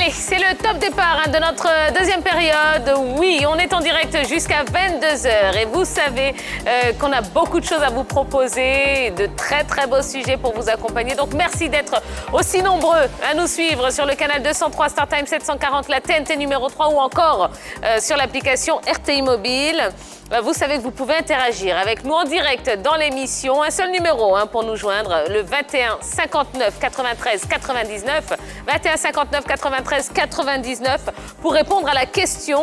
Allez, c'est le top départ de notre deuxième période. Oui, on est en direct jusqu'à 22h et vous savez qu'on a beaucoup de choses à vous proposer, de très très beaux sujets pour vous accompagner. Donc merci d'être aussi nombreux à nous suivre sur le canal 203 StarTime 740, la TNT numéro 3 ou encore sur l'application RTI Mobile. Vous savez que vous pouvez interagir avec nous en direct dans l'émission. Un seul numéro pour nous joindre, le 21 59 93 99. 21 59 93 99 pour répondre à la question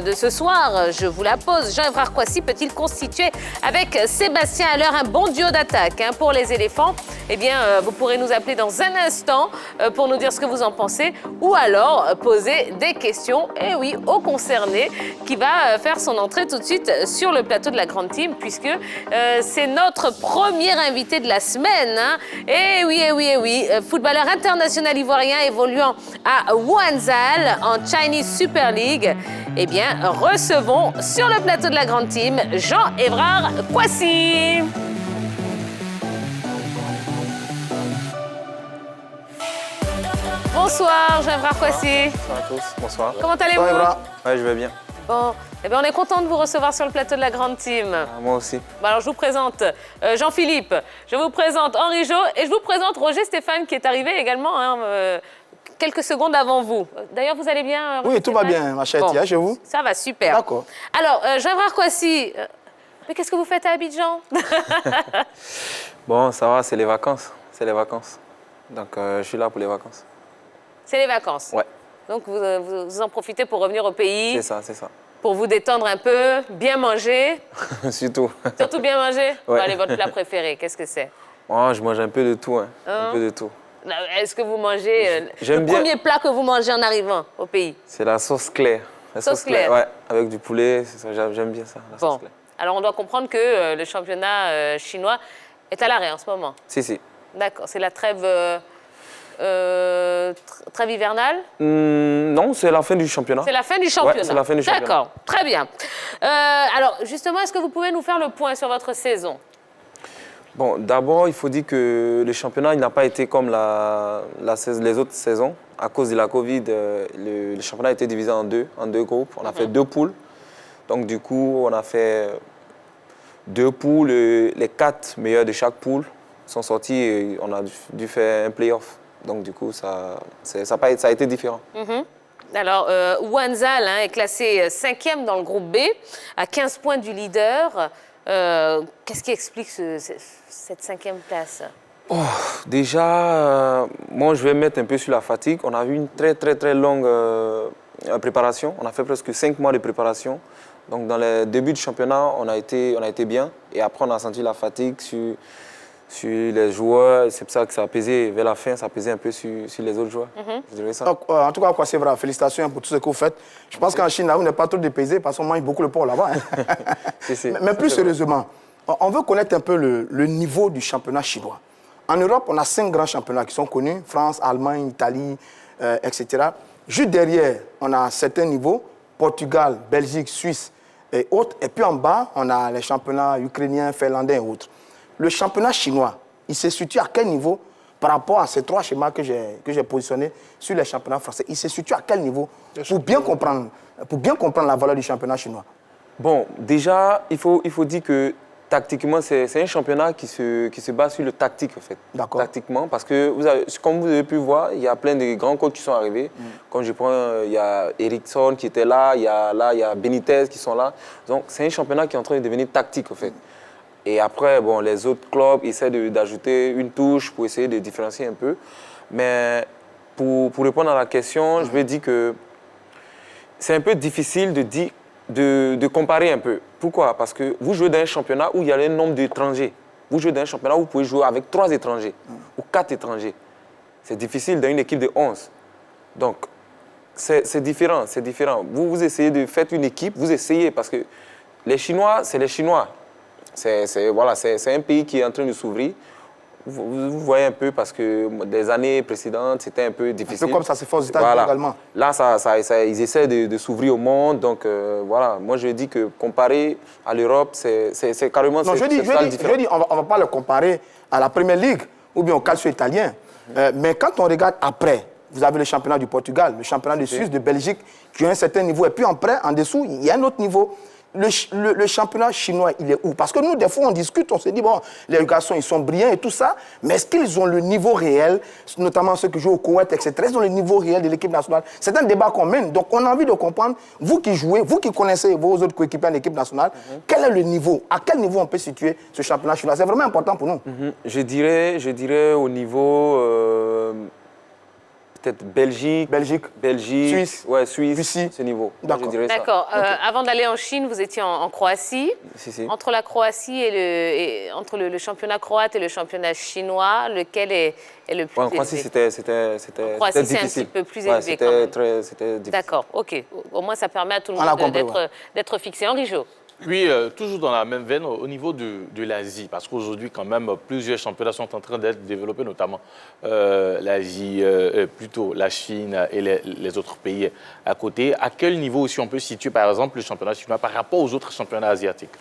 de ce soir. Je vous la pose. Jean-Évrard Kouassi peut-il constituer avec Sébastien Haller un bon duo d'attaque pour les éléphants? Eh bien, vous pourrez nous appeler dans un instant pour nous dire ce que vous en pensez ou alors poser des questions, et oui, au concerné qui va faire son entrée tout de suite sur le plateau de la Grande Team puisque c'est notre premier invité de la semaine. Et oui, footballeur international ivoirien évoluant à Wanzal en Chinese Super League. Eh bien, recevons sur le plateau de la Grande Team Jean-Évrard Kouassi. Bonsoir Jean-Évrard Kouassi. Bonsoir à tous, bonsoir. Comment allez-vous? Ouais, je vais bien. Bon, eh bien, on est content de vous recevoir sur le plateau de la Grande Team. Moi aussi. Bon, alors, je vous présente Jean-Philippe, je vous présente Henri Jo et je vous présente Roger Stéphane qui est arrivé également quelques secondes avant vous. D'ailleurs, vous allez bien Oui, tout va bien, ma chère Tia, chez vous? Ça va, super. D'accord. Alors, Jean-Évrard Kouassi, mais qu'est-ce que vous faites à Abidjan? Bon, ça va, c'est les vacances. C'est les vacances. Donc, je suis là pour les vacances. C'est les vacances? Ouais. Donc, vous en profitez pour revenir au pays? C'est ça, c'est ça. Pour vous détendre un peu, bien manger? Surtout. Surtout bien manger? Ouais. Bon, allez, votre plat préféré, qu'est-ce que c'est? Moi, je mange un peu de tout, un peu de tout. Est-ce que vous mangez J'aime le bien. premier plat que vous mangez en arrivant au pays? C'est la sauce claire. La Sauce claire. Ouais, avec du poulet, j'aime bien ça, la sauce claire. Alors on doit comprendre que le championnat chinois est à l'arrêt en ce moment. Si. D'accord, c'est la trêve hivernale? Non, c'est la fin du championnat. C'est la fin du championnat. Ouais, c'est la fin du championnat. D'accord, très bien. Alors justement, est-ce que vous pouvez nous faire le point sur votre saison? Bon, d'abord, il faut dire que le championnat il n'a pas été comme les autres saisons. À cause de la Covid, le championnat a été divisé en deux groupes. On a fait 2 poules. Donc, du coup, on a fait 2 poules. Les 4 meilleurs de chaque poule sont sortis et on a dû faire un play-off. Donc, du coup, ça a été différent. Alors, Wanzal est classé 5e dans le groupe B, à 15 points du leader. Qu'est-ce qui explique cette 5e place? Déjà, moi, je vais mettre un peu sur la fatigue. On a eu une très longue préparation. On a fait presque 5 mois de préparation. Donc, dans les débuts du championnat, on a été bien. Et après, on a senti la fatigue sur les joueurs. C'est pour ça que ça a pesé, vers la fin, ça a pesé un peu sur les autres joueurs. Je dirais ça. Donc, en tout cas, Kouassi, félicitations pour tout ce que vous faites. Je pense qu'en Chine, là, vous n'êtes pas trop dépaysé parce qu'on mange beaucoup le porc là-bas. Mais plus sérieusement, on veut connaître un peu le niveau du championnat chinois. En Europe, on a 5 grands championnats qui sont connus, France, Allemagne, Italie, etc. Juste derrière, on a certains niveaux, Portugal, Belgique, Suisse et autres. Et puis en bas, on a les championnats ukrainiens, finlandais et autres. Le championnat chinois, il se situe à quel niveau par rapport à ces 3 schémas que j'ai positionnés sur les championnats français? Il se situe à quel niveau pour bien comprendre la valeur du championnat chinois? Bon, déjà, il faut dire que tactiquement, c'est un championnat qui se base sur le tactique, en fait. D'accord. Tactiquement, parce que, comme vous avez pu voir, il y a plein de grands coachs qui sont arrivés. Comme je prends, il y a Eriksson qui était là, il y a Benitez qui sont là. Donc, c'est un championnat qui est en train de devenir tactique, en fait. Et après, bon, les autres clubs essaient d'ajouter une touche pour essayer de différencier un peu. Mais pour répondre à la question, je vais dire que c'est un peu difficile de comparer un peu. Pourquoi? Parce que vous jouez dans un championnat où il y a un nombre d'étrangers. Vous jouez dans un championnat où vous pouvez jouer avec 3 étrangers ou 4 étrangers. C'est difficile dans une équipe de 11. Donc, c'est différent, c'est différent. Vous essayez de faire une équipe, vous essayez parce que les Chinois, c'est les Chinois. C'est un pays qui est en train de s'ouvrir. Vous voyez un peu parce que des années précédentes, c'était un peu difficile. Un peu comme ça se fait aux États-Unis également. Là, ils essaient de s'ouvrir au monde. Donc, voilà, moi, je dis que comparé à l'Europe, c'est carrément différent. Je dis, on ne va pas le comparer à la Première Ligue ou bien au calcio italien. Mais quand on regarde après, vous avez le championnat du Portugal, le championnat de Suisse, de Belgique, qui ont un certain niveau. Et puis après, en dessous, il y a un autre niveau. Le championnat chinois, il est où? Parce que nous, des fois, on discute, on se dit, bon, les garçons, ils sont brillants et tout ça, mais est-ce qu'ils ont le niveau réel, notamment ceux qui jouent au Koweït, etc., ils ont le niveau réel de l'équipe nationale? C'est un débat qu'on mène. Donc, on a envie de comprendre, vous qui jouez, vous qui connaissez vos autres coéquipiers en équipe nationale, quel est le niveau? À quel niveau on peut situer ce championnat chinois? C'est vraiment important pour nous. Je dirais au niveau... peut-être Belgique, Suisse, ouais, Suisse, Russie. ce niveau. D'accord. D'accord. Avant d'aller en Chine, vous étiez en Croatie. Si. Entre la Croatie et entre le championnat croate et le championnat chinois, lequel est le plus en Croatie, élevé? c'était En Croatie, c'est un petit peu plus élevé quand même. C'était difficile. D'accord, ok. Au moins, ça permet à tout le On a monde compris, d'être fixé. Henri Jo. Oui, toujours dans la même veine, au niveau de l'Asie, parce qu'aujourd'hui, quand même, plusieurs championnats sont en train d'être développés, notamment l'Asie, plutôt la Chine et les autres pays à côté. À quel niveau aussi on peut situer, par exemple, le championnat chinois par rapport aux autres championnats asiatiques?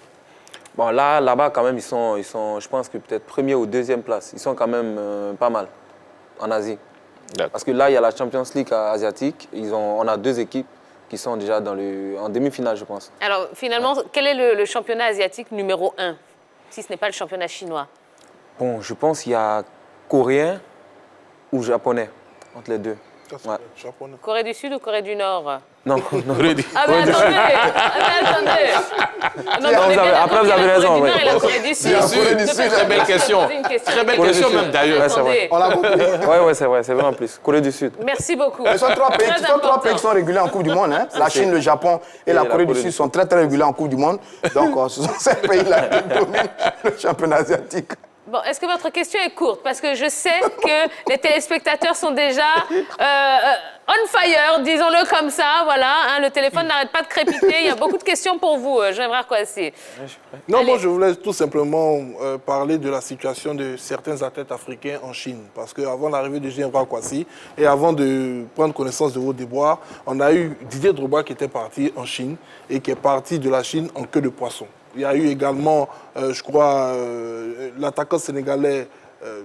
Bon, là-bas, quand même, ils sont, je pense que peut-être première ou deuxième place. Ils sont quand même pas mal en Asie. Parce que là, il y a la Champions League asiatique. On a 2 équipes qui sont déjà en demi-finale, je pense. Alors, finalement, quel est le championnat asiatique numéro 1, si ce n'est pas le championnat chinois? Bon, je pense qu'il y a coréen ou japonais, entre les deux. Ouais. Corée du Sud ou Corée du Nord? Non. Ah ben attendez. Après, vous avez raison. Oui. La Corée du Sud. Très belle question. Très belle question même, d'ailleurs. Ouais, c'est vrai. On l'a compris. Oui, c'est vrai en plus. Corée du Sud. Merci beaucoup. Ce sont 3 pays qui sont réguliers en Coupe du Monde. Hein. La Chine, le Japon et la Corée du Sud sont très réguliers en Coupe du Monde. Donc, ce sont ces pays-là qui dominent le championnat asiatique. Bon, est-ce que votre question est courte? Parce que je sais que les téléspectateurs sont déjà on fire, disons-le comme ça, voilà. Hein, le téléphone n'arrête pas de crépiter. Il y a beaucoup de questions pour vous, Jean-Evra Kouassi. Non, moi, je voulais tout simplement parler de la situation de certains athlètes africains en Chine. Parce qu'avant l'arrivée de Jean-Evra Kouassi et avant de prendre connaissance de vos déboires, on a eu Didier Drogba qui était parti en Chine et qui est parti de la Chine en queue de poisson. Il y a eu également, je crois, l'attaquant sénégalais,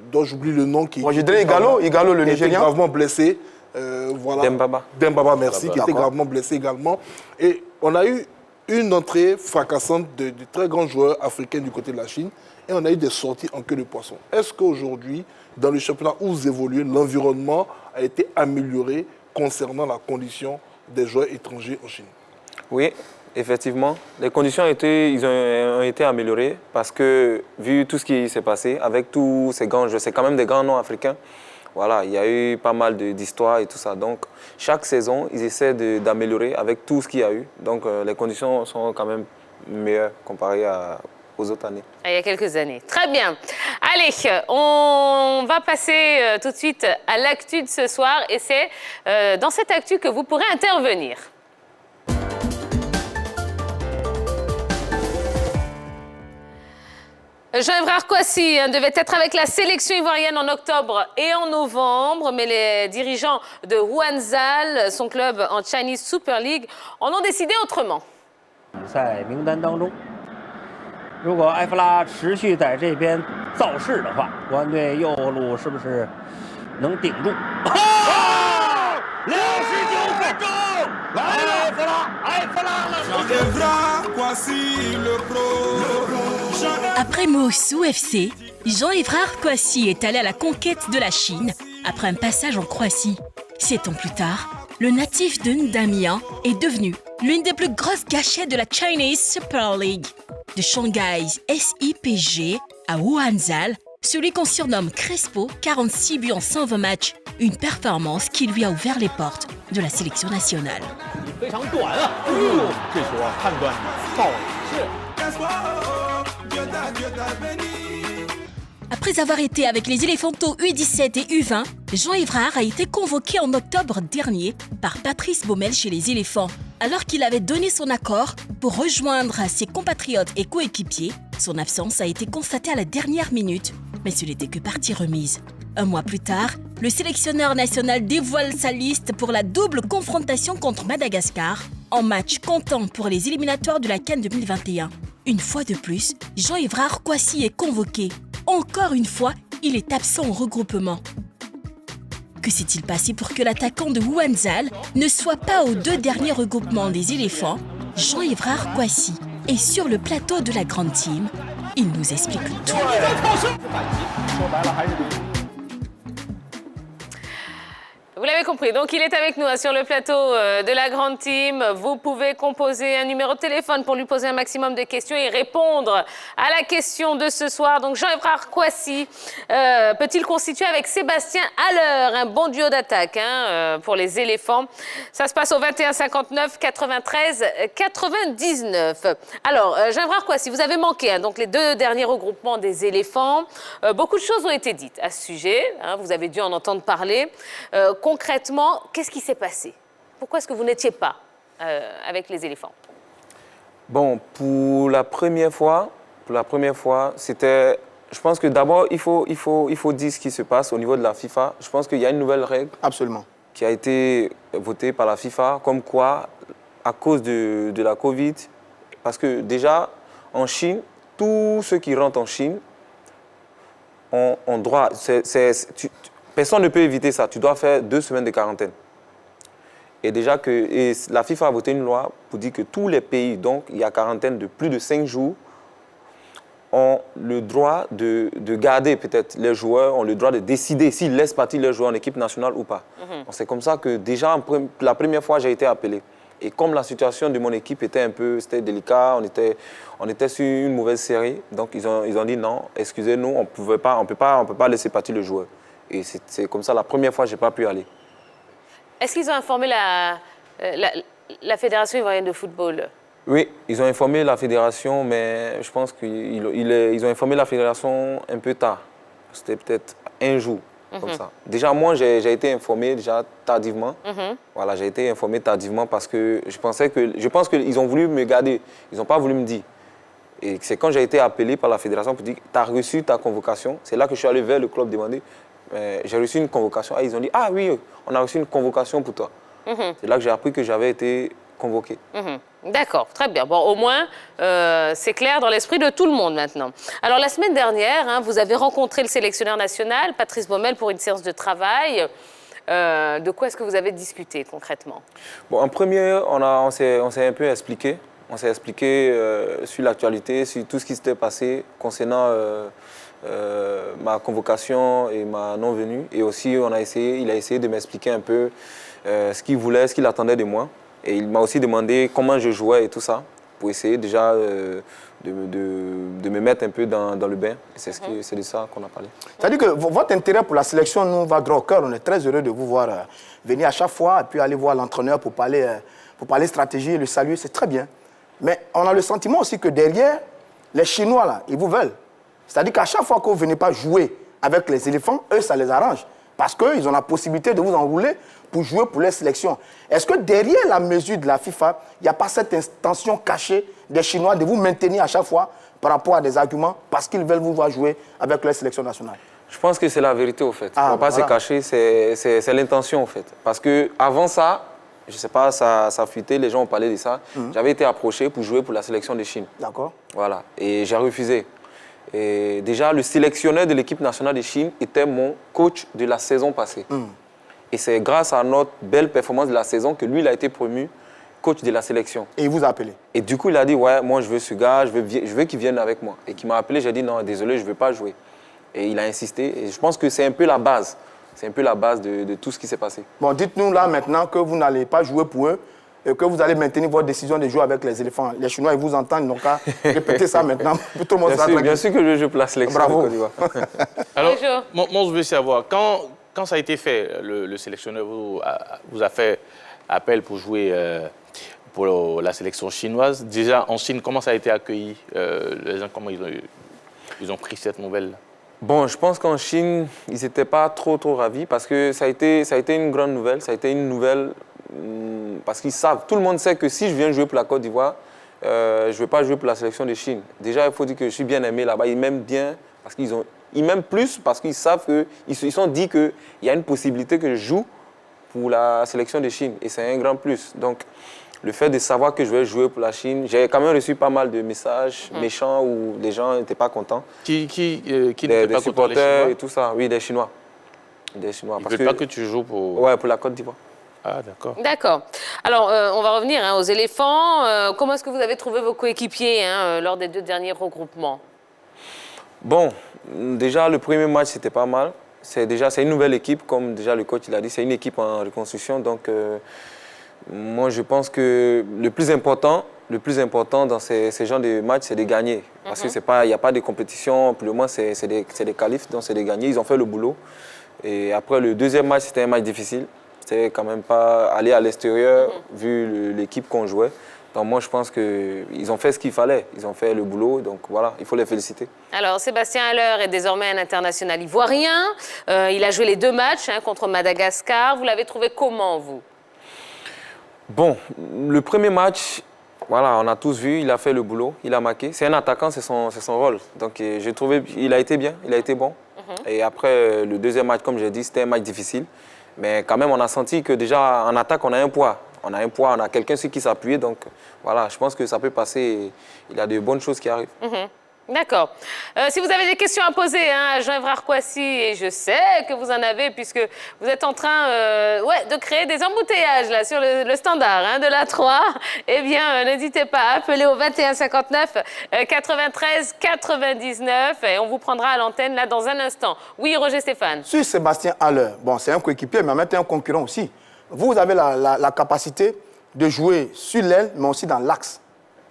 dont j'oublie le nom, qui... Moi, je dirais Igalo, le Nigérien. Qui était gravement blessé. Voilà. Dembaba, merci, qui était gravement blessé également. Et on a eu une entrée fracassante de très grands joueurs africains du côté de la Chine. Et on a eu des sorties en queue de poisson. Est-ce qu'aujourd'hui, dans le championnat où vous évoluez, l'environnement a été amélioré concernant la condition des joueurs étrangers en Chine? Oui. Effectivement, les conditions ont été améliorées parce que, vu tout ce qui s'est passé, avec tous ces grands jeux, c'est quand même des grands noms africains. Voilà, il y a eu pas mal d'histoires et tout ça. Donc, chaque saison, ils essaient d'améliorer avec tout ce qu'il y a eu. Donc, les conditions sont quand même meilleures comparées aux autres années. Il y a quelques années. Très bien. Allez, on va passer tout de suite à l'actu de ce soir. Et c'est dans cette actu que vous pourrez intervenir. Jean-Evra Kouassi devait être avec la sélection ivoirienne en octobre et en novembre, mais les dirigeants de Huanzhal, son club en Chinese Super League, en ont décidé autrement. 在名单当中，如果埃弗拉持续在这边造势的话，国安队右路是不是能顶住？69分钟，来了，埃弗拉了！ Après Mosou FC, Jean-Evra Kouassi est allé à la conquête de la Chine après un passage en Croatie. 7 ans plus tard, le natif de Ndamian est devenu l'une des plus grosses gâchettes de la Chinese Super League. De Shanghai SIPG à Huanzhal, celui qu'on surnomme Crespo, 46 buts en 120 matchs, une performance qui lui a ouvert les portes de la sélection nationale. Après avoir été avec les Éléphantaux U17 et U20, Jean-Evra a été convoqué en octobre dernier par Patrice Baumel chez les Éléphants. Alors qu'il avait donné son accord pour rejoindre ses compatriotes et coéquipiers, son absence a été constatée à la dernière minute, mais ce n'était que partie remise. Un mois plus tard, le sélectionneur national dévoile sa liste pour la double confrontation contre Madagascar, en match comptant pour les éliminatoires de la CAN 2021. Une fois de plus, Jean-Evra Kouassi est convoqué. Encore une fois, il est absent au regroupement. Que s'est-il passé pour que l'attaquant de Wuhanzhal ne soit pas aux 2 derniers regroupements des éléphants? Jean-Évrard Kouassi est sur le plateau de la grande team. Il nous explique tout. Vous l'avez compris, donc il est avec nous sur le plateau de la grande team. Vous pouvez composer un numéro de téléphone pour lui poser un maximum de questions et répondre à la question de ce soir. Donc Jean-Évrard Kouassi peut-il constituer avec Sébastien Haller un bon duo d'attaque pour les éléphants? Ça se passe au 21 59 93 99. Alors Jean-Évrard Kouassi, vous avez manqué donc les 2 derniers regroupements des éléphants. Beaucoup de choses ont été dites à ce sujet. Vous avez dû en entendre parler. Concrètement, qu'est-ce qui s'est passé? Pourquoi est-ce que vous n'étiez pas avec les éléphants? Bon, pour la première fois, c'était... Je pense que d'abord, il faut dire ce qui se passe au niveau de la FIFA. Je pense qu'il y a une nouvelle règle. Absolument. Qui a été votée par la FIFA, comme quoi, à cause de la Covid, parce que déjà, en Chine, tous ceux qui rentrent en Chine ont droit... Personne ne peut éviter ça. Tu dois faire 2 semaines de quarantaine. Et déjà la FIFA a voté une loi pour dire que tous les pays, donc il y a quarantaine de plus de 5 jours, ont le droit de garder peut-être les joueurs, ont le droit de décider s'ils laissent partir les joueurs en équipe nationale ou pas. C'est comme ça que déjà, la première fois, j'ai été appelé. Et comme la situation de mon équipe était c'était délicat, on était sur une mauvaise série, donc ils ont dit non, excusez-nous, on peut pas laisser partir le joueur. Et c'est comme ça, la première fois, je n'ai pas pu aller. Est-ce qu'ils ont informé la Fédération ivoirienne de football? Oui, ils ont informé la Fédération, mais je pense qu'ils ont informé la Fédération un peu tard. C'était peut-être un jour, comme ça. Déjà, moi, j'ai été informé déjà tardivement. Voilà, j'ai été informé tardivement parce que je pense qu'ils ont voulu me garder. Ils n'ont pas voulu me dire. Et c'est quand j'ai été appelé par la Fédération pour dire « tu as reçu ta convocation ». C'est là que je suis allé vers le club demander. J'ai reçu une convocation. Ils ont dit « Ah oui, on a reçu une convocation pour toi ». C'est là que j'ai appris que j'avais été convoqué. D'accord, très bien. Bon, au moins, c'est clair dans l'esprit de tout le monde maintenant. Alors, la semaine dernière, vous avez rencontré le sélectionneur national, Patrice Baumel, pour une séance de travail. De quoi est-ce que vous avez discuté concrètement? Bon, en premier, on s'est un peu expliqué. On s'est expliqué sur l'actualité, sur tout ce qui s'était passé concernant ma convocation et ma non-venue. Et aussi, il a essayé de m'expliquer un peu ce qu'il voulait, ce qu'il attendait de moi. Et il m'a aussi demandé comment je jouais et tout ça, pour essayer déjà de me mettre un peu dans le bain. C'est de ça qu'on a parlé. C'est-à-dire que votre intérêt pour la sélection nous va droit au cœur. On est très heureux de vous voir venir à chaque fois et puis aller voir l'entraîneur pour parler stratégie et le saluer. C'est très bien. Mais on a le sentiment aussi que derrière, les Chinois, là, ils vous veulent. C'est-à-dire qu'à chaque fois que vous ne venez pas jouer avec les éléphants, eux, ça les arrange. Parce qu'ils ont la possibilité de vous enrouler pour jouer pour les sélections. Est-ce que derrière la mesure de la FIFA, il n'y a pas cette intention cachée des Chinois de vous maintenir à chaque fois par rapport à des arguments parce qu'ils veulent vous voir jouer avec les sélections nationales? Je pense que c'est la vérité, au fait. Il ne faut pas se cacher, c'est l'intention, au fait. Parce qu'avant ça, je ne sais pas, ça fuitait, les gens ont parlé de ça. J'avais été approché pour jouer pour la sélection de Chine. D'accord. Voilà, et j'ai refusé. Et déjà, le sélectionneur de l'équipe nationale de Chine était mon coach de la saison passée. Et c'est grâce à notre belle performance de la saison que lui, il a été promu coach de la sélection. Et il vous a appelé? Et du coup, il a dit, ouais, moi, je veux ce gars, je veux qu'il vienne avec moi. Et qu'il m'a appelé, j'ai dit, non, désolé, je ne veux pas jouer. Et il a insisté. Et je pense que c'est un peu la base. C'est un peu la base de tout ce qui s'est passé. Bon, dites-nous là maintenant que vous n'allez pas jouer pour eux et que vous allez maintenir votre décision de jouer avec les éléphants. Les Chinois, ils vous entendent, donc à répéter ça maintenant. Tout le monde bien sûr que je joue pour la sélection de Côte d'Ivoire. Alors, moi, je veux savoir, quand ça a été fait, le sélectionneur vous a fait appel pour jouer pour la sélection chinoise. Déjà, en Chine, comment ça a été accueilli? Les gens, comment ils ont pris cette nouvelle? Bon, je pense qu'en Chine, ils n'étaient pas trop ravis parce que ça a été une grande nouvelle. Ça a été une nouvelle parce qu'ils savent, tout le monde sait que si je viens jouer pour la Côte d'Ivoire, je ne vais pas jouer pour la sélection de Chine. Déjà, il faut dire que je suis bien aimé là-bas. Ils m'aiment bien parce ils m'aiment plus parce qu'ils savent qu'ils se sont dit qu'il y a une possibilité que je joue pour la sélection de Chine. Et c'est un grand plus. Donc, le fait de savoir que je vais jouer pour la Chine, j'ai quand même reçu pas mal de messages méchants où des gens n'étaient pas contents. Qui n'étaient pas contents, supporters et tout ça, oui, des Chinois. des Chinois. Ils ne veulent pas que tu joues pour... Ouais, pour la Côte d'Ivoire. Ah, d'accord. D'accord. Alors, on va revenir aux éléphants. Comment est-ce que vous avez trouvé vos coéquipiers lors des 2 derniers regroupements? Bon, déjà, le premier match, c'était pas mal. C'est une nouvelle équipe, comme déjà le coach l'a dit. C'est une équipe en reconstruction. Donc, moi, je pense que le plus important dans ces genres de matchs, c'est de gagner. Parce qu'il n'y a pas de compétition. Pour le moins, c'est des qualifs, donc c'est de gagner. Ils ont fait le boulot. Et après, le deuxième match, c'était un match difficile. C'était quand même pas aller à l'extérieur, vu l'équipe qu'on jouait. Donc moi, je pense qu'ils ont fait ce qu'il fallait. Ils ont fait le boulot, donc voilà, il faut les féliciter. Alors, Sébastien Haller est désormais un international ivoirien. Il a joué les 2 matchs contre Madagascar. Vous l'avez trouvé comment, vous? Bon, le premier match, voilà, on a tous vu, il a fait le boulot, il a marqué. C'est un attaquant, c'est son rôle. Donc j'ai trouvé, il a été bien, il a été bon. Et après, le deuxième match, comme j'ai dit, c'était un match difficile. Mais quand même, on a senti que déjà, en attaque, on a un poids. On a quelqu'un sur qui s'appuyer. Donc voilà, je pense que ça peut passer. Il y a de bonnes choses qui arrivent. D'accord. Si vous avez des questions à poser à Jean-Évrard Kouassi, et je sais que vous en avez, puisque vous êtes en train de créer des embouteillages là, sur le standard de la 3, eh bien, n'hésitez pas à appeler au 21 59 93 99 et on vous prendra à l'antenne là dans un instant. Oui, Roger Stéphane. Sur Sébastien Haller, bon, c'est un coéquipier, mais en même temps un concurrent aussi. Vous avez la capacité de jouer sur l'aile, mais aussi dans l'axe.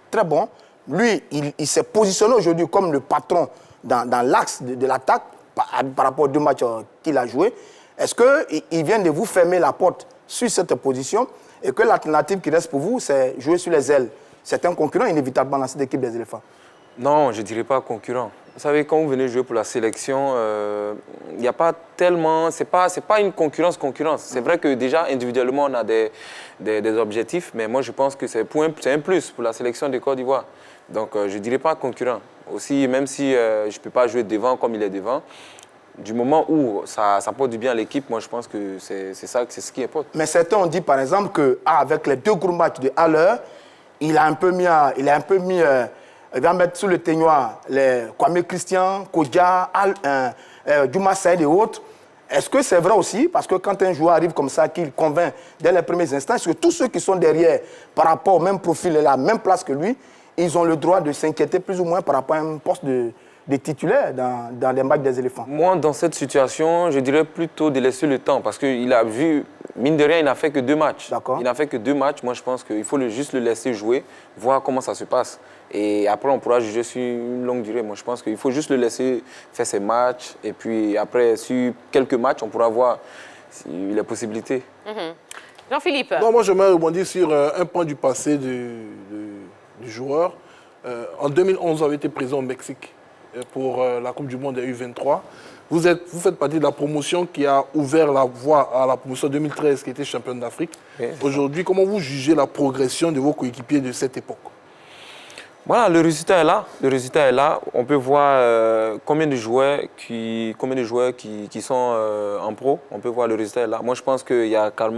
Très bon. Lui, il s'est positionné aujourd'hui comme le patron dans l'axe de l'attaque par rapport aux 2 matchs qu'il a joués. Est-ce qu'il vient de vous fermer la porte sur cette position et que l'alternative qui reste pour vous, c'est jouer sur les ailes? C'est un concurrent inévitablement dans cette équipe des éléphants. Non, je ne dirais pas concurrent. Vous savez, quand vous venez jouer pour la sélection, il n'y a pas tellement... Ce n'est pas une concurrence. C'est vrai que déjà, individuellement, on a des objectifs, mais moi, je pense que c'est un plus pour la sélection de Côte d'Ivoire. Donc, je ne dirais pas concurrent. Aussi, même si je ne peux pas jouer devant comme il est devant, du moment où ça porte du bien à l'équipe, moi, je pense que c'est ce qui importe. Mais certains ont dit, par exemple, qu'avec les 2 gros matchs de Haller, il va mettre sous le teignoir les Kwame Christian, Kodja, Djouma Saïd et autres. Est-ce que c'est vrai aussi? Parce que quand un joueur arrive comme ça, qu'il convainc dès les premiers instants, est-ce que tous ceux qui sont derrière, par rapport au même profil et la même place que lui, ils ont le droit de s'inquiéter plus ou moins par rapport à un poste de titulaire dans les matchs des éléphants? Moi, dans cette situation, je dirais plutôt de laisser le temps. Parce qu'il a vu, mine de rien, il n'a fait que 2 matchs. D'accord. Il n'a fait que 2 matchs. Moi, je pense qu'il faut juste le laisser jouer, voir comment ça se passe. Et après, on pourra juger sur une longue durée. Moi, je pense qu'il faut juste le laisser faire ses matchs. Et puis après, sur quelques matchs, on pourra voir les possibilités. Jean-Philippe. Non, moi, j'aimerais rebondir sur un point du passé du joueur. En 2011, vous avez été présent au Mexique pour la Coupe du Monde des U23. Vous faites partie de la promotion qui a ouvert la voie à la promotion 2013 qui était championne d'Afrique. Oui. Aujourd'hui, comment vous jugez la progression de vos coéquipiers de cette époque? Voilà, le résultat est là. Le résultat est là. On peut voir combien de joueurs qui sont en pro. On peut voir le résultat est là. Moi, je pense qu'il y a quand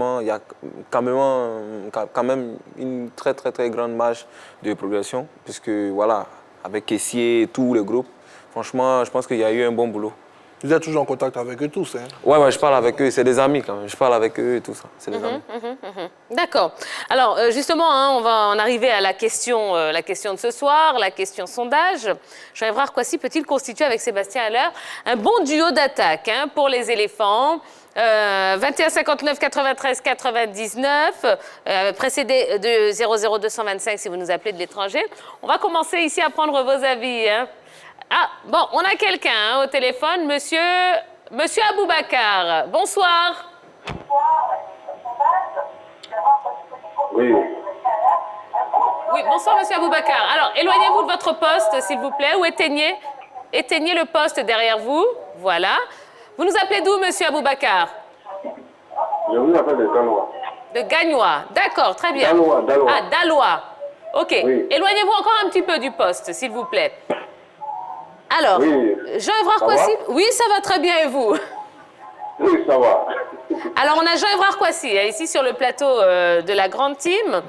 même une très, très, très grande marge de progression. Puisque, voilà, avec Kessié et tout le groupe, franchement, je pense qu'il y a eu un bon boulot. Vous êtes toujours en contact avec eux tous, hein? Ouais, je parle avec eux. C'est des amis quand même. Je parle avec eux et tout ça. C'est des amis. D'accord. Alors, justement, on va en arriver à la question de ce soir, la question sondage. Jean-Évrard Kouassi peut-il constituer avec Sébastien Haller un bon duo d'attaque pour les éléphants? 21 59 93 99, précédé de 00225 si vous nous appelez de l'étranger. On va commencer ici à prendre vos avis. Ah, bon, on a quelqu'un au téléphone, monsieur Aboubacar. Bonsoir. Oui. Oui, bonsoir, monsieur Aboubacar. Alors, éloignez-vous de votre poste, s'il vous plaît, ou éteignez le poste derrière vous. Voilà. Vous nous appelez d'où, monsieur Aboubacar? Je vous appelle de Gagnoa. De Gagnoa, d'accord, très bien. Daloa. Ah, Daloa. OK. Oui. Éloignez-vous encore un petit peu du poste, s'il vous plaît. Alors, oui. Jean-Évrard Kouassi, oui, ça va très bien, et vous? Oui, ça va. Alors, on a Jean-Évrard Kouassi, ici sur le plateau de la grande team.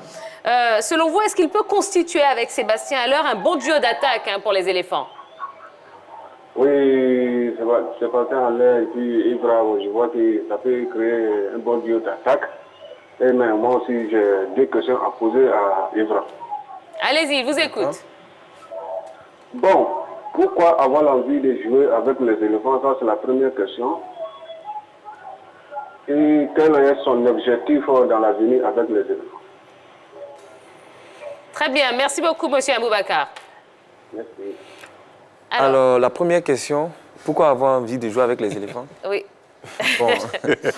Selon vous, est-ce qu'il peut constituer avec Sébastien Haller un bon duo d'attaque pour les éléphants? Oui, c'est parti en l'air et puis Ibra, je vois que ça peut créer un bon duo d'attaque. Et mais moi aussi, j'ai 2 questions à poser à Ibra. Allez-y, il vous écoute. Bon, pourquoi avoir l'envie de jouer avec les éléphants? Ça, c'est la première question. Et quel est son objectif dans l'avenir avec les éléphants? Très bien, merci beaucoup, monsieur Aboubacar. Merci. Alors, la première question, pourquoi avoir envie de jouer avec les éléphants? Oui. Bon.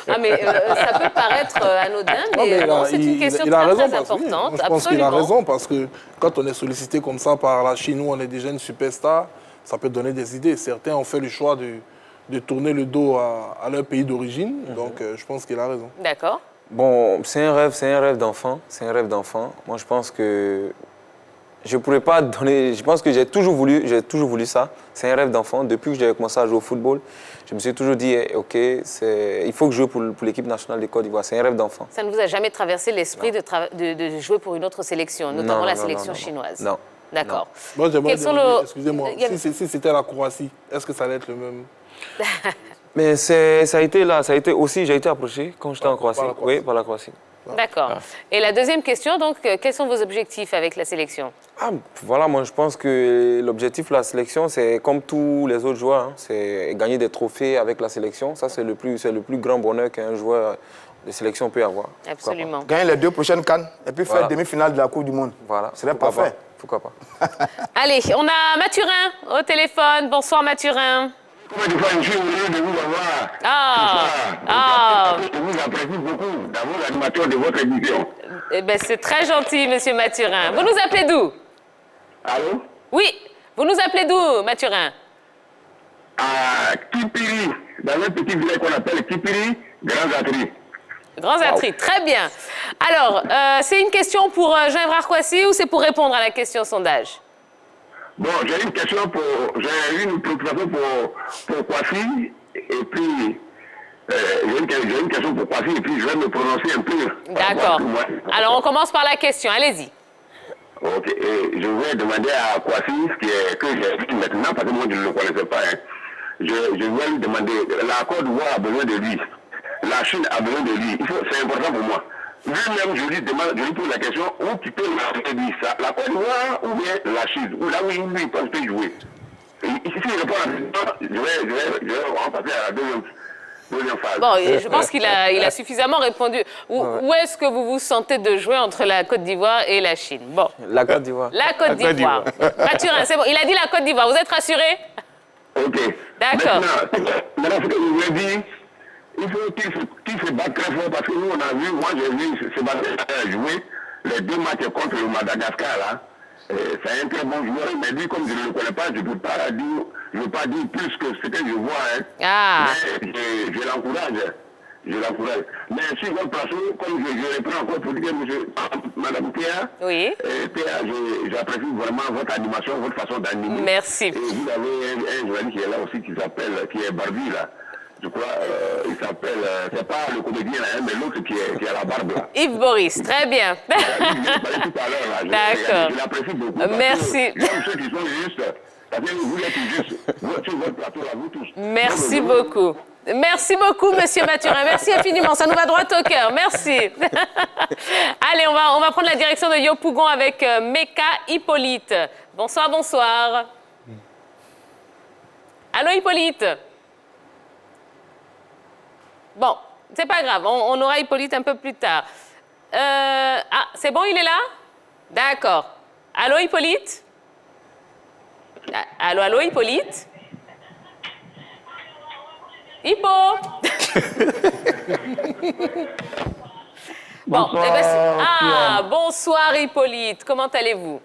Ah, mais ça peut paraître anodin, mais non, c'est une question très importante. Je pense qu'il a raison parce que quand on est sollicité comme ça par la Chine où on est déjà une superstar, ça peut donner des idées. Certains ont fait le choix de tourner le dos à leur pays d'origine, donc je pense qu'il a raison. D'accord. Bon, c'est un rêve d'enfant, Moi, je pense que je pourrais pas donner. Je pense que j'ai toujours voulu ça. C'est un rêve d'enfant. Depuis que j'ai commencé à jouer au football, je me suis toujours dit, ok, il faut que je joue pour l'équipe nationale de Côte d'Ivoire. C'est un rêve d'enfant. Ça ne vous a jamais traversé l'esprit de jouer pour une autre sélection, notamment la sélection chinoise? Non. D'accord. Moi, j'aimerais demander, excusez-moi, si c'était la Croatie, est-ce que ça allait être le même? Mais ça a été aussi, j'ai été approché quand j'étais en Croatie. Oui, par la Croatie. D'accord. Et la deuxième question, donc, quels sont vos objectifs avec la sélection? Voilà, moi je pense que l'objectif de la sélection, c'est comme tous les autres joueurs, c'est gagner des trophées avec la sélection. Ça, c'est le plus grand bonheur qu'un joueur de sélection peut avoir. Absolument. Gagner les 2 prochaines CAN et puis faire demi-finale de la Coupe du Monde. Voilà. Ce serait parfait. Pourquoi pas? Allez, on a Mathurin au téléphone. Bonsoir Mathurin. Je suis heureux de vous avoir. Je vous apprécie beaucoup d'avoir l'animateur de votre émission. Eh bien, c'est très gentil, monsieur Mathurin. Vous nous appelez d'où? Allô? Oui, vous nous appelez d'où, Mathurin? À Kipiri, dans un petit village qu'on appelle Kipiri, Grand Zatri. Grand Zatri, très bien. Alors, c'est une question pour Jean-Évrard Kouassi ou c'est pour répondre à la question sondage? Bon, j'ai une question j'ai une préoccupation pour Kouassi, et puis j'ai une question pour Kouassi, et puis je vais me prononcer un peu. D'accord. Alors, on commence par la question, allez-y. Ok, et je vais demander à Kouassi que j'ai vu maintenant, parce que moi je ne le connaissais pas. Hein. Je vais lui demander, la Côte d'Ivoire a besoin de lui, la Chine a besoin de lui, c'est important pour moi. Lui-même, je lui pose la question, où tu peux lui ça, la Côte d'Ivoire ou bien la Chine, ou là où lui, il peut jouer. Ici, il répond à la question, je vais repasser à la deuxième phase. Bon, je pense qu'il a suffisamment répondu. Où est-ce que vous vous sentez de jouer entre la Côte d'Ivoire et la Chine? Bon. La Côte d'Ivoire. La Côte d'Ivoire. Mathurin, c'est bon. Il a dit la Côte d'Ivoire. Vous êtes rassuré? Ok. D'accord. Maintenant, ce que je voulais dire, il faut qu'il se batte très fort parce que nous, on a vu, moi j'ai vu Sébastien jouer les 2 matchs contre le Madagascar, là. C'est un très bon joueur, mais lui, comme je ne le connais pas, je ne peux pas dire plus que ce que je vois. Hein. Mais je l'encourage. Mais sur votre plateau, comme je reprends encore pour dire, Madame Pierre, oui. Pierre, j'apprécie vraiment votre animation, votre façon d'animer. Merci. Et vous avez un journaliste qui est là aussi qui est Barbie, là. Je crois, il s'appelle, c'est pas le comédien, là, mais l'autre qui a la barbe, là. Yves Boris, très bien. D'accord. Je l'apprécie beaucoup. Merci. J'aime ceux qui sont justes. Parce que vous êtes juste. Sur votre plateau, là, vous tous. Merci beaucoup. Merci beaucoup, monsieur Mathurin. Merci infiniment. Ça nous va droit au cœur. Merci. Allez, on va prendre la direction de Yopougon avec Meka Hippolyte. Bonsoir, bonsoir. Allô, Hippolyte? Bon, c'est pas grave. On aura Hippolyte un peu plus tard. C'est bon, il est là? D'accord. Allô, Hippolyte? Allô, Hippolyte? Hippo. Bon, bonsoir, bonsoir Hippolyte, comment allez-vous?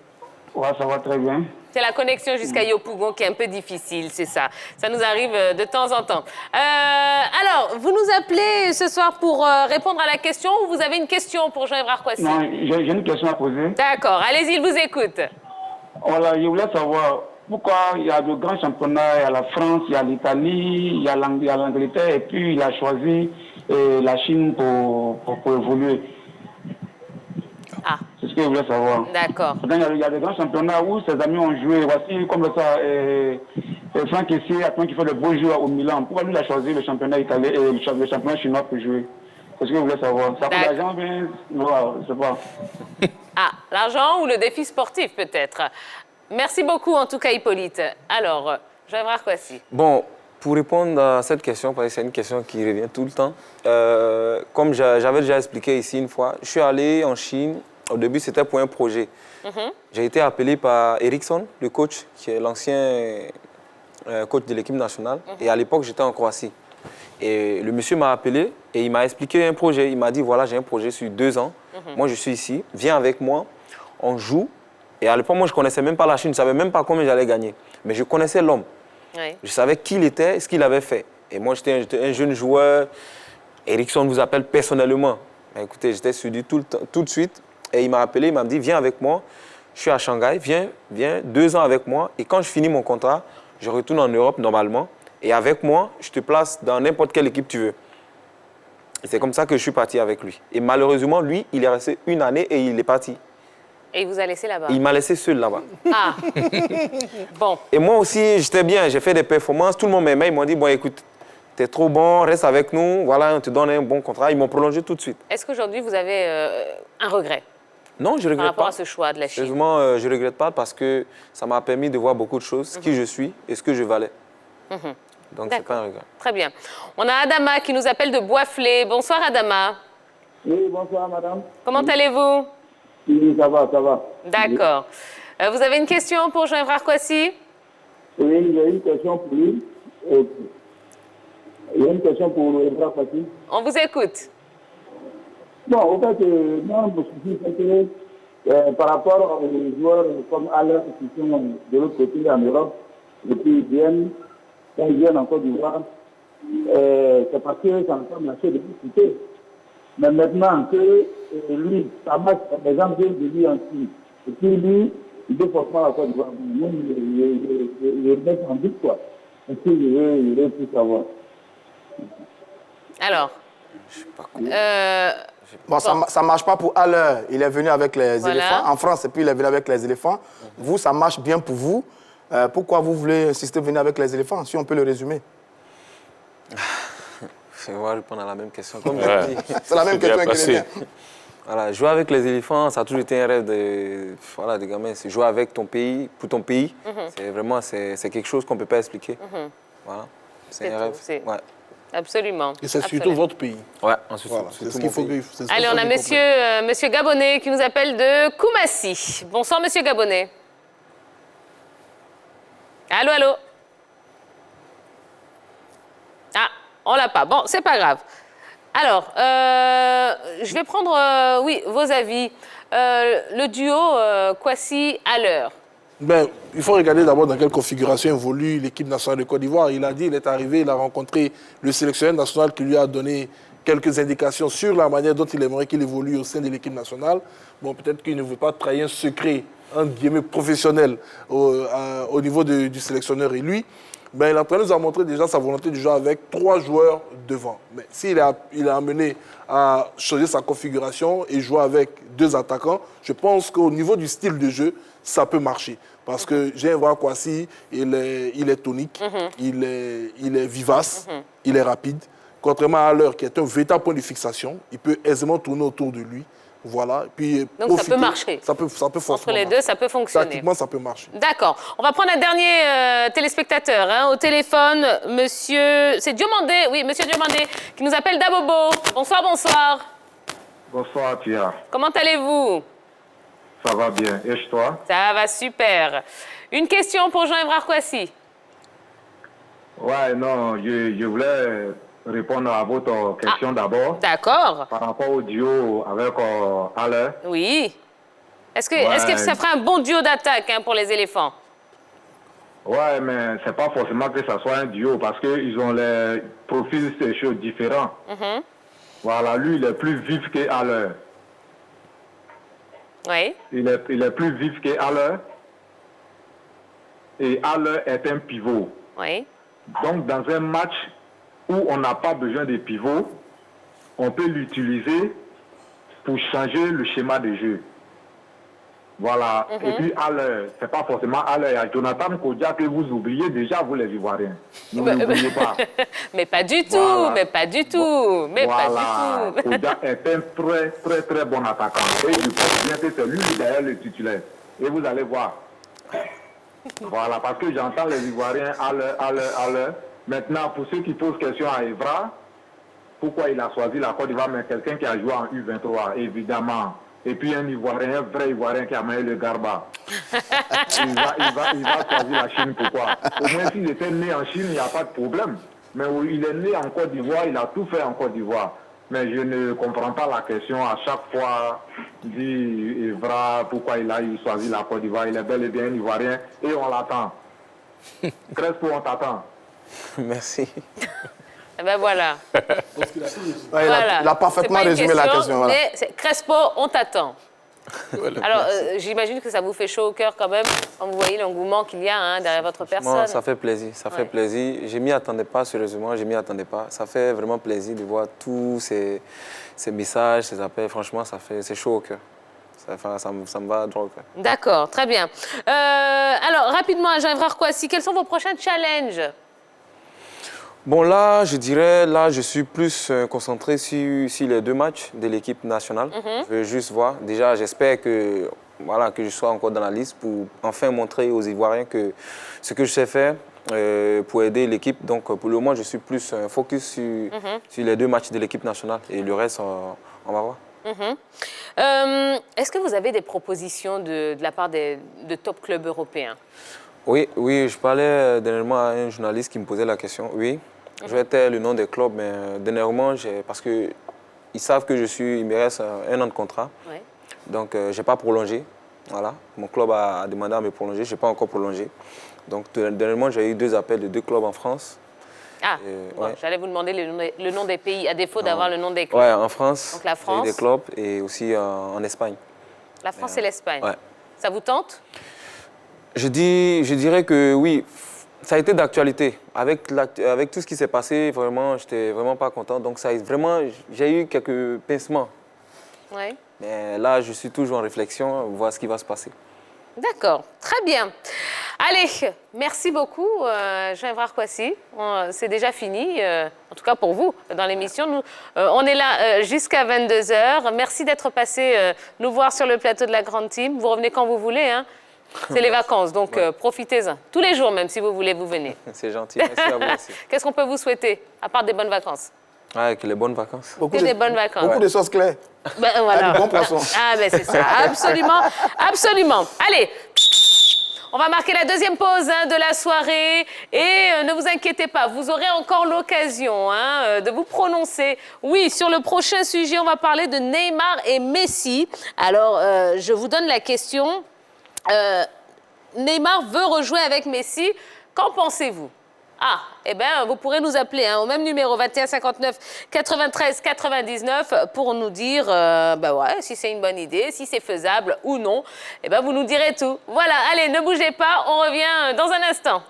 Ouais, ça va très bien. C'est la connexion jusqu'à Yopougon qui est un peu difficile, c'est ça. Ça nous arrive de temps en temps. Alors, vous nous appelez ce soir pour répondre à la question ou vous avez une question pour Jean-Évrard Kouassi? Non, j'ai une question à poser. D'accord, allez-y, il vous écoute. Voilà, je voulais savoir pourquoi il y a de grands championnats, il y a la France, il y a l'Italie, il y a l'Angleterre, et puis il a choisi la Chine pour évoluer. Ah. C'est ce que je voulais savoir. D'accord. Il y a des grands championnats où ses amis ont joué, voici comme ça, Franck Kessié, attends qu'il fait le beau jeu au Milan. Pourquoi lui, il a choisi le championnat italien et le championnat chinois pour jouer? C'est ce que vous voulez savoir. Ça coûte de l'argent, mais non, je sais pas. Ah, l'argent ou le défi sportif, peut-être. Merci beaucoup, en tout cas, Hippolyte. Alors, Jean-Yves Kwasi. Bon, pour répondre à cette question, parce que c'est une question qui revient tout le temps, comme j'avais déjà expliqué ici une fois, je suis allé en Chine. Au début, c'était pour un projet. J'ai été appelé par Eriksson, le coach, qui est l'ancien coach de l'équipe nationale. Et à l'époque, j'étais en Croatie. Et le monsieur m'a appelé et il m'a expliqué un projet. Il m'a dit, voilà, j'ai un projet sur 2 ans. Moi, je suis ici. Viens avec moi. On joue. Et à l'époque, moi, je ne connaissais même pas la Chine. Je ne savais même pas combien j'allais gagner. Mais je connaissais l'homme. Oui. Je savais qui il était et ce qu'il avait fait. Et moi, j'étais un jeune joueur. Eriksson vous appelle personnellement. Mais écoutez, j'étais suivi tout de suite. Et il m'a appelé, il m'a dit, viens avec moi. Je suis à Shanghai, viens, 2 ans avec moi. Et quand je finis mon contrat, je retourne en Europe normalement. Et avec moi, je te place dans n'importe quelle équipe tu veux. Et c'est comme ça que je suis parti avec lui. Et malheureusement, lui, il est resté 1 année et il est parti. Et il vous a laissé là-bas? Il m'a laissé seul là-bas. Ah, bon. Et moi aussi, j'étais bien, j'ai fait des performances. Tout le monde m'aimait. Ils m'ont dit, bon, écoute, t'es trop bon, reste avec nous. Voilà, on te donne un bon contrat. Ils m'ont prolongé tout de suite. Est-ce qu'aujourd'hui, vous avez un regret? Non, je ne regrette pas. Par rapport à ce choix de la Chine? Sérieusement, je ne regrette pas parce que ça m'a permis de voir beaucoup de choses, qui je suis et ce que je valais. Donc, c'est pas un regret. Très bien. On a Adama qui nous appelle de Boisflé. Bonsoir, Adama. Oui, bonsoir, madame. Comment allez-vous? Oui, ça va, ça va. D'accord. Vous avez une question pour Jean-Yves Kwasi? Oui, j'ai une question pour lui. Il y a une question pour Jean-Yves Kwasi. On vous écoute. Bon, en fait, moi, mon souci, c'est que par rapport aux joueurs comme Alain qui sont de l'autre côté en Europe, et puis ils viennent, quand ils viennent en Côte d'Ivoire, c'est parce que ça n'a pas marché de discuter. Mais maintenant que lui, ça marche, par exemple, de lui en Chine, et puis lui, il veut forcément la Côte d'Ivoire. Moi, il remet en doute, quoi. Et puis, il veut tout savoir. Alors, bon, ça ne marche pas pour Haller. Il est venu avec les éléphants en France et puis il est venu avec les éléphants. Vous, ça marche bien pour vous. Pourquoi vous voulez insister à venir avec les éléphants, si on peut le résumer? Je vais répondre à la même question. Comme je dis. C'est la même question que les Voilà, jouer avec les éléphants, ça a toujours été un rêve de gamins. C'est jouer avec ton pays, pour ton pays. C'est vraiment quelque chose qu'on ne peut pas expliquer. Voilà, c'est un rêve. Ouais. Absolument. Et c'est surtout votre pays. Ouais, voilà, c'est ce qu'il faut. Allez, on a monsieur Gabonnet qui nous appelle de Koumassi. Bonsoir, monsieur Gabonnet. Allô, allô. Ah, on l'a pas. Bon, c'est pas grave. Alors, je vais prendre, oui, vos avis. Le duo Kwasi-Haller. Ben, il faut regarder d'abord dans quelle configuration évolue l'équipe nationale de Côte d'Ivoire. Il a dit, il est arrivé, il a rencontré le sélectionneur national qui lui a donné quelques indications sur la manière dont il aimerait qu'il évolue au sein de l'équipe nationale. Bon, peut-être qu'il ne veut pas trahir un secret, un guillemets professionnel au niveau du sélectionneur et lui. Ben, l'entraîneur nous a montré déjà sa volonté de jouer avec 3 joueurs devant. Mais s'il a amené à changer sa configuration et jouer avec 2 attaquants, je pense qu'au niveau du style de jeu, ça peut marcher. Parce que Jean-Yves Kwasi, il est tonique, il est vivace, il est rapide. Contrairement à Haller, qui est un véritable point de fixation, il peut aisément tourner autour de lui. Voilà. Puis donc ça peut marcher. Ça peut forcément entre les deux, ça peut fonctionner. Tactiquement, ça peut marcher. D'accord. On va prendre un dernier téléspectateur au téléphone. Monsieur, c'est Diomandé, oui, monsieur Diomandé, qui nous appelle d'Abobo. Bonsoir, bonsoir. Bonsoir, Tia. Comment allez-vous? Ça va bien. Et toi? Ça va super. Une question pour Jean-Yves Kwasi. Ouais, non, je voulais répondre à votre question d'abord. D'accord. Par rapport au duo avec Haller. Oui. Est-ce que ça ferait un bon duo d'attaque pour les éléphants? Ouais, mais c'est pas forcément que ça soit un duo parce qu'ils ont les profils différents. Voilà, lui, il est plus vif que Haller. Oui. Il est plus vif que Haller. Et Haller est un pivot. Oui. Donc, dans un match où on n'a pas besoin de pivot, on peut l'utiliser pour changer le schéma de jeu. Voilà. Et puis, à l'heure, c'est pas forcément à l'heure. Il y a Jonathan Kodja que vous oubliez déjà, vous les Ivoiriens. Ne l'oubliez pas. Mais pas du tout, Voilà. mais pas du tout, mais Voilà. pas du tout. Kodja est un très bon attaquant. Et je pense bien que c'est lui d'ailleurs le titulaire. Et vous allez voir. Voilà, parce que j'entends les Ivoiriens à l'heure. Maintenant, pour ceux qui posent question à Evra, pourquoi il a choisi la Côte d'Ivoire, mais quelqu'un qui a joué en U23, évidemment. Et puis un Ivoirien, un vrai Ivoirien qui a mené le Garba. Il va choisir la Chine, pourquoi? Au moins s'il était né en Chine, il n'y a pas de problème. Mais il est né en Côte d'Ivoire, il a tout fait en Côte d'Ivoire. Mais je ne comprends pas la question. À chaque fois, dit Evra, pourquoi il a choisi la Côte d'Ivoire. Il est bel et bien un Ivoirien et on l'attend. Crespo, on t'attend. Merci. Eh ben voilà. Ouais, il a parfaitement résumé la question. Voilà. Mais Crespo, on t'attend. Alors, j'imagine que ça vous fait chaud au cœur quand même, quand vous voyez l'engouement qu'il y a derrière votre personne. Ça fait plaisir, ça fait plaisir. Je ne m'y attendais pas, sérieusement, je ne m'y attendais pas. Ça fait vraiment plaisir de voir tous ces messages, ces appels. Franchement, c'est chaud au cœur. Ça me va droit au cœur. D'accord, très bien. Alors, rapidement, Jean-Evra Kouassi, quels sont vos prochains challenges? Bon, là, je dirais, je suis plus concentré sur les 2 matchs de l'équipe nationale. Je veux juste voir. Déjà, j'espère que je sois encore dans la liste pour enfin montrer aux Ivoiriens que ce que je sais faire pour aider l'équipe. Donc, pour le moment, je suis plus focus sur les 2 matchs de l'équipe nationale. Et le reste, on va voir. Est-ce que vous avez des propositions de la part de top clubs européens? Oui, je parlais dernièrement à un journaliste qui me posait la question. Oui, je vais taire le nom des clubs, mais dernièrement, parce qu'ils savent que il me reste 1 an de contrat. Oui. Donc, je n'ai pas prolongé. Voilà. Mon club a demandé à me prolonger. Je n'ai pas encore prolongé. Donc, dernièrement, j'ai eu 2 appels de 2 clubs en France. Ah, j'allais vous demander le nom des pays, à défaut d'avoir le nom des clubs. Oui, en France, donc, la France. J'ai eu des clubs et aussi en Espagne. La France et l'Espagne. Ouais. Ça vous tente? Je dirais que oui, ça a été d'actualité. Avec tout ce qui s'est passé, vraiment, je n'étais vraiment pas content. Donc, j'ai eu quelques pincements. Oui. Mais là, je suis toujours en réflexion, voir ce qui va se passer. D'accord, très bien. Allez, merci beaucoup, Jean-Evra Kouassi. C'est déjà fini, en tout cas pour vous, dans l'émission. Nous, on est là jusqu'à 22 h. Merci d'être passé nous voir sur le plateau de la Grande Team. Vous revenez quand vous voulez, hein. C'est les vacances, donc profitez-en. Tous les jours même, si vous voulez, vous venez. C'est gentil, merci à vous aussi. Qu'est-ce qu'on peut vous souhaiter, à part des bonnes vacances? Que les bonnes vacances. Des bonnes vacances. Beaucoup de sauces claires. Voilà. Du bon poisson. Ah, ben c'est ça, absolument, absolument. Allez, on va marquer la 2e pause de la soirée et ne vous inquiétez pas, vous aurez encore l'occasion de vous prononcer. Oui, sur le prochain sujet, on va parler de Neymar et Messi. Alors, je vous donne la question. Neymar veut rejouer avec Messi. Qu'en pensez-vous? Ah, eh bien, vous pourrez nous appeler au même numéro 21 59 93 99 pour nous dire si c'est une bonne idée, si c'est faisable ou non. Eh bien, vous nous direz tout. Voilà, allez, ne bougez pas, on revient dans un instant.